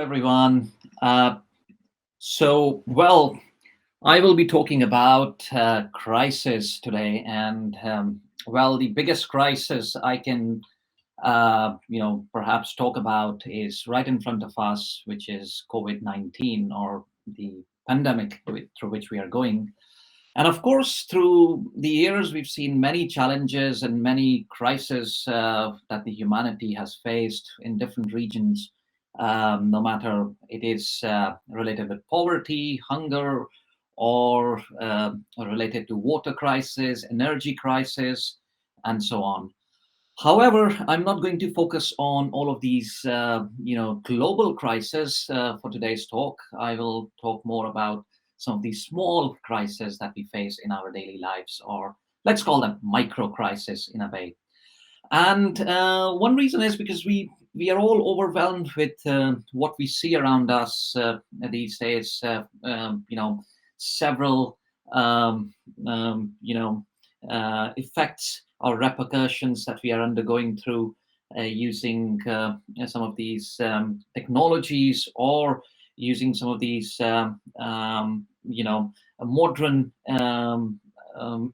everyone. Well, I will be talking about crisis today, and the biggest crisis I can, perhaps talk about is right in front of us, which is COVID-19 or the pandemic through which we are going. And of course, through the years, we've seen many challenges and many crises that the humanity has faced in different regions, no matter it is related with poverty, hunger, or related to water crisis, energy crisis, and so on. However, I'm not going to focus on all of these, global crises for today's talk. I will talk more about some of these small crises that we face in our daily lives, or let's call them micro crises in a way. And one reason is because we are all overwhelmed with what we see around us these days. Several effects or repercussions that we are undergoing through using some of these technologies or using some of these modern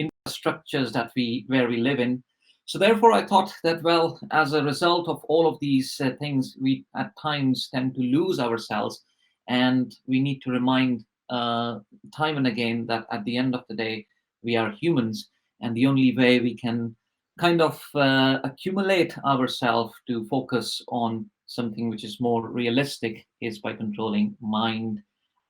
infrastructures that we where we live in. So therefore, I thought that, well, as a result of all of these things, we at times tend to lose ourselves, and we need to remind time and again that at the end of the day, we are humans, and the only way we can kind of accumulate ourselves to focus on something which is more realistic is by controlling mind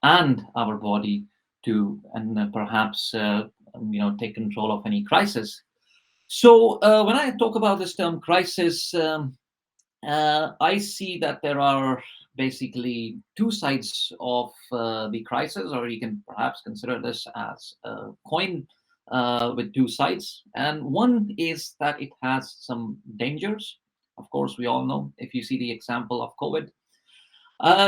and our body to, and perhaps take control of any crisis. So when I talk about this term crisis, I see that there are basically two sides of the crisis, or you can perhaps consider this as a coin with two sides. And one is that it has some dangers. Of course, we all know if you see the example of COVID.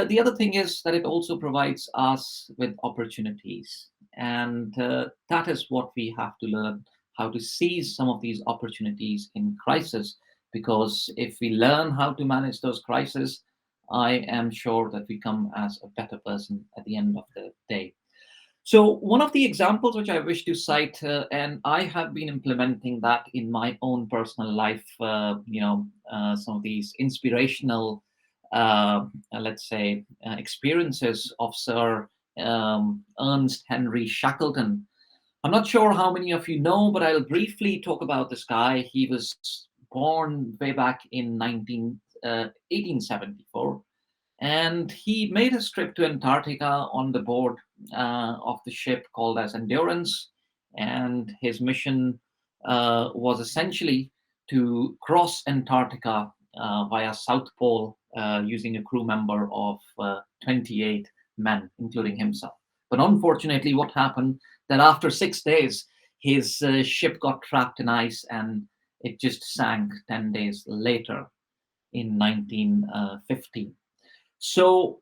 The other thing is that it also provides us with opportunities. And that is what we have to learn, how to seize some of these opportunities in crisis. Because if we learn how to manage those crises, I am sure that we come as a better person at the end of the day. So one of the examples which I wish to cite, and I have been implementing that in my own personal life, some of these inspirational, let's say, experiences of Sir Ernest Henry Shackleton. I'm not sure how many of you know, but I'll briefly talk about this guy. He was born way back in 1874, and he made his trip to Antarctica on the board of the ship called as Endurance. And his mission was essentially to cross Antarctica via South Pole using a crew member of 28 men, including himself. But unfortunately, what happened that after 6 days, his ship got trapped in ice and it just sank 10 days later in 1950. So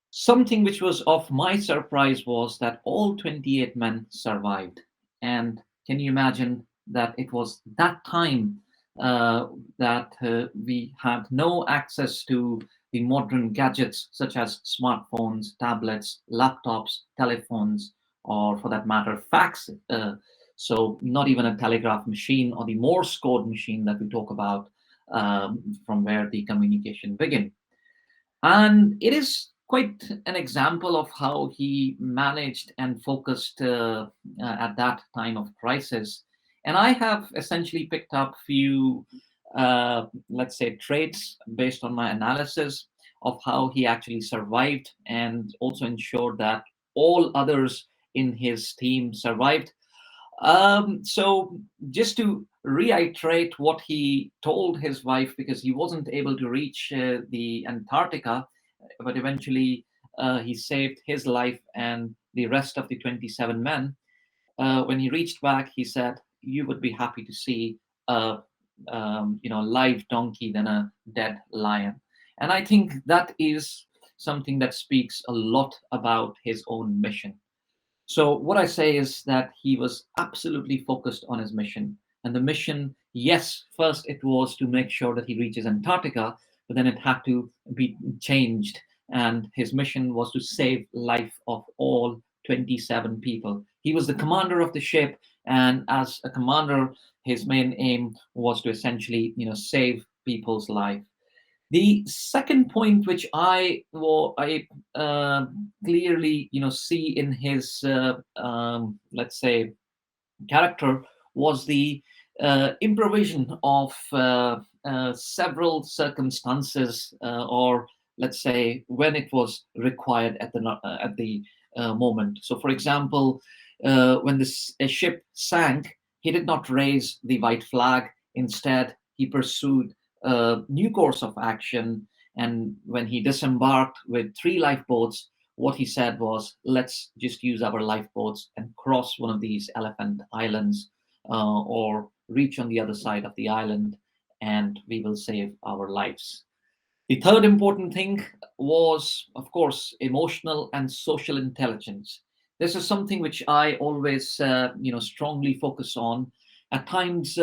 something which was of my surprise was that all 28 men survived. And can you imagine that it was that time that we had no access to the modern gadgets such as smartphones, tablets, laptops, telephones, or for that matter, fax. So not even a telegraph machine or the Morse code machine that we talk about, from where the communication began. And it is quite an example of how he managed and focused at that time of crisis. And I have essentially picked up few, let's say, traits based on my analysis of how he actually survived and also ensured that all others in his team survived. So just to reiterate what he told his wife, because he wasn't able to reach the Antarctica, but eventually he saved his life and the rest of the 27 men. When he reached back, he said, "You would be happy to see a live donkey than a dead lion." And I think that is something that speaks a lot about his own mission. So what I say is that he was absolutely focused on his mission. And the mission, yes, first it was to make sure that he reaches Antarctica, but then it had to be changed and his mission was to save life of all 27 people. He was the commander of the ship, and as a commander, his main aim was to essentially, save people's life. The second point, which I clearly, see in his, let's say, character, was the improvisation of several circumstances, or let's say when it was required at the moment. So, for example, when a ship sank, he did not raise the white flag. Instead, he pursued a new course of action. And when he disembarked with three lifeboats, what he said was, let's just use our lifeboats and cross one of these elephant islands, or reach on the other side of the island, and we will save our lives. The third important thing was, of course, emotional and social intelligence. This is something which I always, strongly focus on. At times,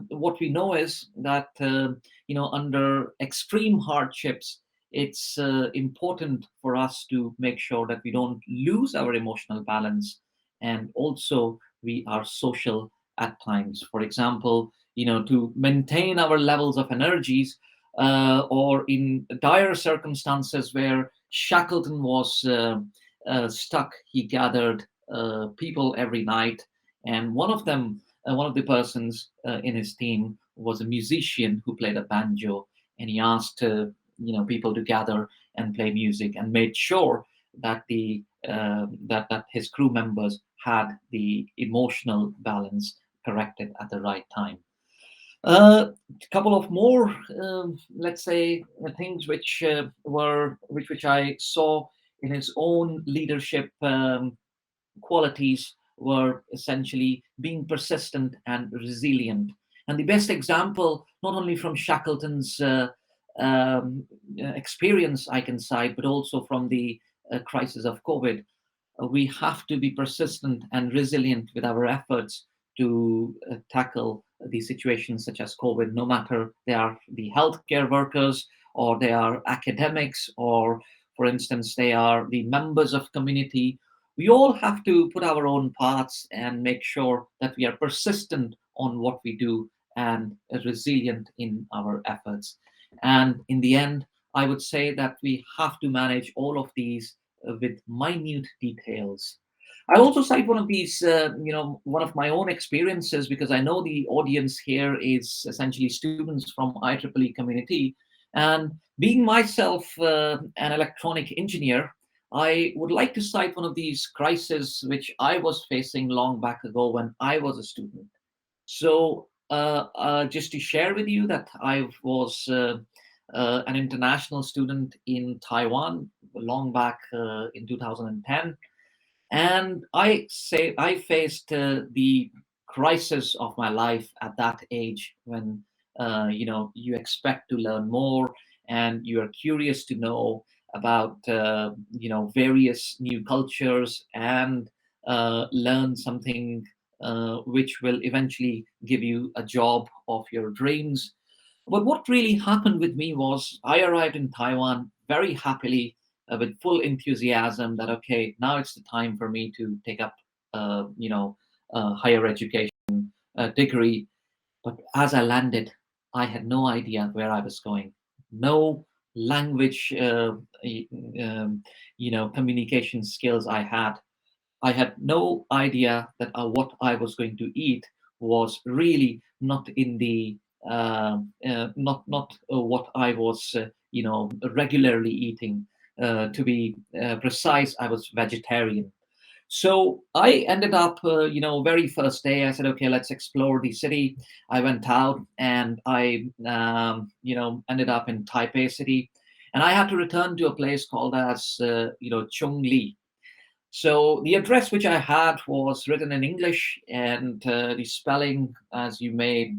what we know is that, under extreme hardships, it's important for us to make sure that we don't lose our emotional balance, and also we are social at times. For example, to maintain our levels of energies, or in dire circumstances where Shackleton was stuck, he gathered people every night, and one of the persons in his team was a musician who played a banjo, and he asked people to gather and play music, and made sure that that his crew members had the emotional balance corrected at the right time. A couple of more, let's say, things which I saw in his own leadership qualities were essentially being persistent and resilient. And the best example, not only from Shackleton's experience, I can cite, but also from the crisis of COVID. We have to be persistent and resilient with our efforts to tackle these situations such as COVID, no matter they are the healthcare workers, or they are academics, or, for instance, they are the members of community. We all have to put our own parts and make sure that we are persistent on what we do, and resilient in our efforts. And in the end, I would say that we have to manage all of these with minute details. I also cite one of these, one of my own experiences, because I know the audience here is essentially students from IEEE community. And being myself an electronic engineer, I would like to cite one of these crises which I was facing long back ago when I was a student. So, just to share with you that I was an international student in Taiwan long back in 2010, and I faced the crisis of my life at that age, when you expect to learn more, and you are curious to know about various new cultures, and learn something which will eventually give you a job of your dreams. But what really happened with me was, I arrived in Taiwan very happily, with full enthusiasm that, okay, now it's the time for me to take up, higher education degree. But as I landed, I had no idea where I was going. No language, communication skills I had no idea that what I was going to eat was really not in the not what I was regularly eating. To be precise, I was vegetarian. So I ended up, very first day, I said, okay, let's explore the city. I went out, and I, ended up in Taipei city, and I had to return to a place called as, Chongli. So the address which I had was written in English, and the spelling, as you may,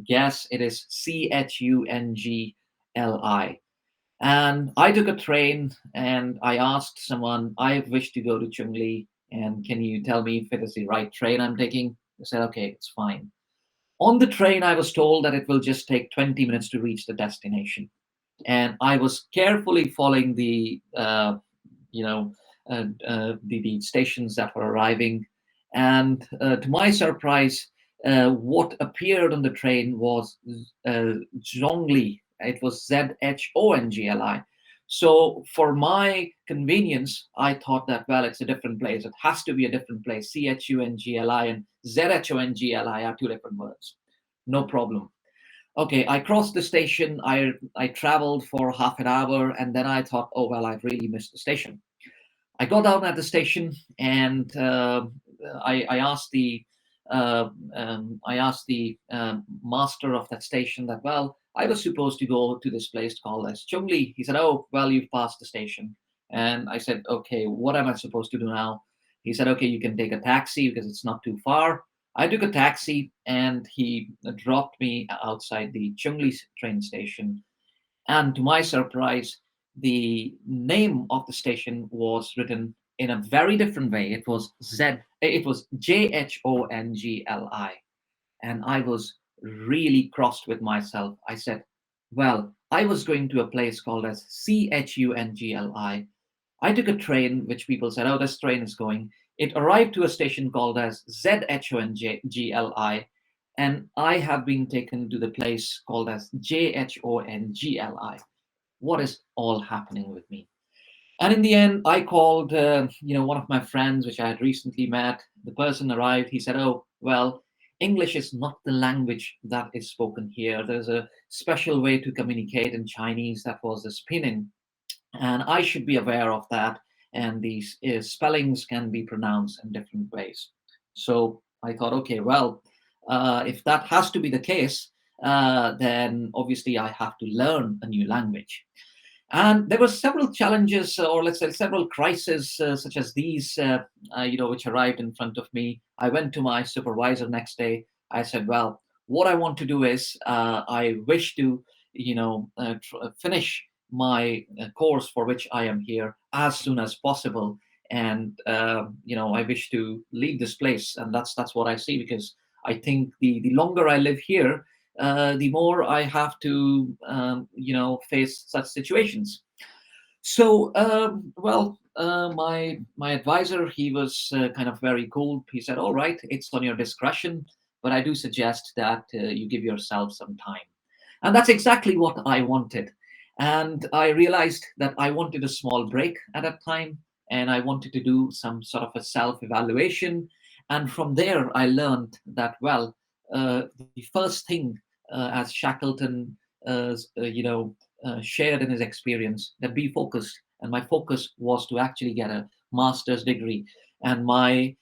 guess, it is Chungli. And I took a train, and I asked someone, I wish to go to Chungli, and can you tell me if it is the right train I'm taking? They said, okay, it's fine. On the train, I was told that it will just take 20 minutes to reach the destination. and I was carefully following you know, the stations that were arriving. And to my surprise, what appeared on the train was Zhongli. It was Zhongli. So for my convenience, I thought that, well, it's a different place. It has to be a different place. Chungli and Zhongli are two different words. No problem. Okay, I crossed the station. I traveled for half an hour, and then I thought, oh well, I've really missed the station. I got down at the station, and I asked the master of that station that, well, I was supposed to go to this place called as Chungli. He said, oh well, you've passed the station. And I said, okay, what am I supposed to do now? He said, okay, you can take a taxi because it's not too far. I took a taxi, and he dropped me outside the Chungli train station. And to my surprise, the name of the station was written in a very different way. It was Jhongli. And I was really crossed with myself. I said, well, I was going to a place called as Chungli. I took a train, which people said, oh, this train is going. It arrived to a station called as Zhongli, and I have been taken to the place called as Jhongli. What is all happening with me? And in the end, I called, one of my friends, which I had recently met. The person arrived. He said, "Oh, well, English is not the language that is spoken here. There's a special way to communicate in Chinese that was the pinyin, and I should be aware of that. And these spellings can be pronounced in different ways." So I thought, okay, well, if that has to be the case, then obviously I have to learn a new language. And there were several challenges, or let's say several crises, such as these, which arrived in front of me. I went to my supervisor next day. I said, "Well, what I want to do is, I wish to, finish my course for which I am here as soon as possible, and I wish to leave this place." And that's what I see, because I think the longer I live here, the more I have to, face such situations. So, my advisor, he was kind of very cool. He said, "All right, it's on your discretion, but I do suggest that you give yourself some time." And that's exactly what I wanted. And I realized that I wanted a small break at that time, and I wanted to do some sort of a self-evaluation. And from there, I learned that, well, the first thing, as Shackleton, shared in his experience, that be focused. And my focus was to actually get a master's degree. And my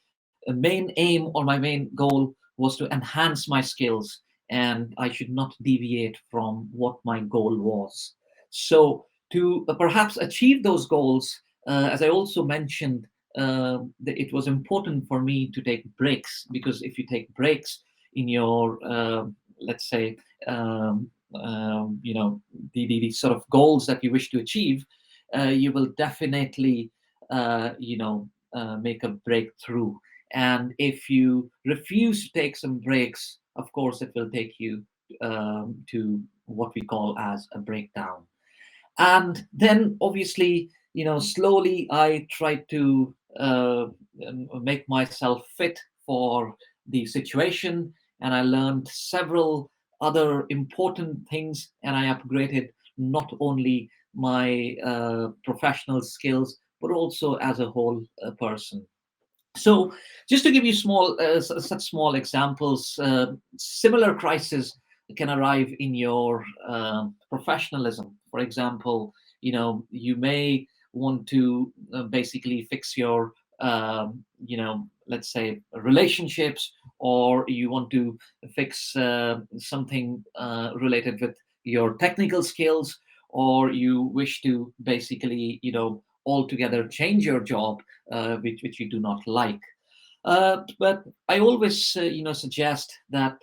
main aim, or my main goal, was to enhance my skills, and I should not deviate from what my goal was. So, to perhaps achieve those goals, as I also mentioned, that it was important for me to take breaks, because if you take breaks in your, let's say, the sort of goals that you wish to achieve, you will definitely, make a breakthrough. And if you refuse to take some breaks, of course, it will take you to what we call as a breakdown. And then obviously, slowly I tried to make myself fit for the situation, and I learned several other important things, and I upgraded not only my professional skills, but also as a whole person. So, just to give you such small examples, similar crises can arrive in your professionalism. For example, you may want to basically fix your, let's say, relationships, or you want to fix something related with your technical skills, or you wish to basically, altogether change your job, which you do not like. But I always, suggest that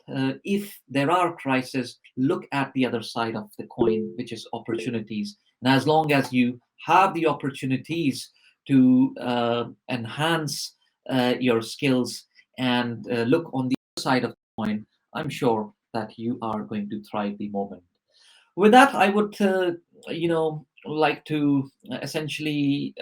if there are crises, look at the other side of the coin, which is opportunities. And as long as you have the opportunities to enhance your skills, and look on the other side of the coin, I'm sure that you are going to thrive the moment. With that, I would like to essentially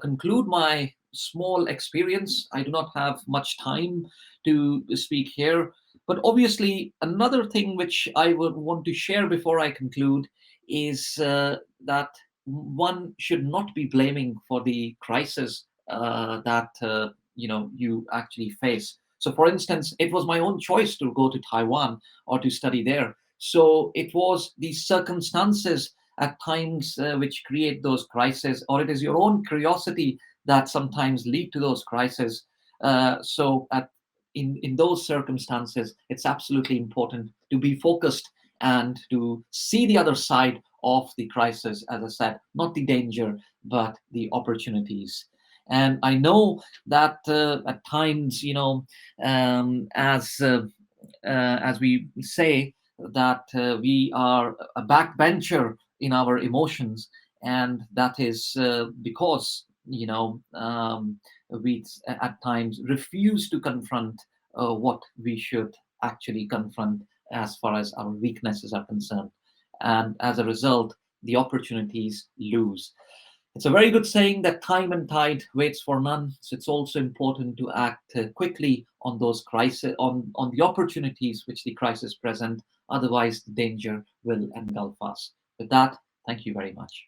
conclude my small experience. I do not have much time to speak here, but obviously another thing which I would want to share before I conclude is that one should not be blaming for the crisis that you actually face. So for instance, it was my own choice to go to Taiwan or to study there. So it was these circumstances at times which create those crises, or it is your own curiosity that sometimes lead to those crises. So in those circumstances, it's absolutely important to be focused and to see the other side of the crisis, as I said, not the danger, but the opportunities. And I know that at times, as we say, that we are a backbencher in our emotions, and that is because we at times refuse to confront what we should actually confront as far as our weaknesses are concerned, and as a result, the opportunities lose. It's a very good saying that time and tide waits for none. So it's also important to act quickly on those crisis, on the opportunities which the crisis present. Otherwise, the danger will engulf us. With that, thank you very much.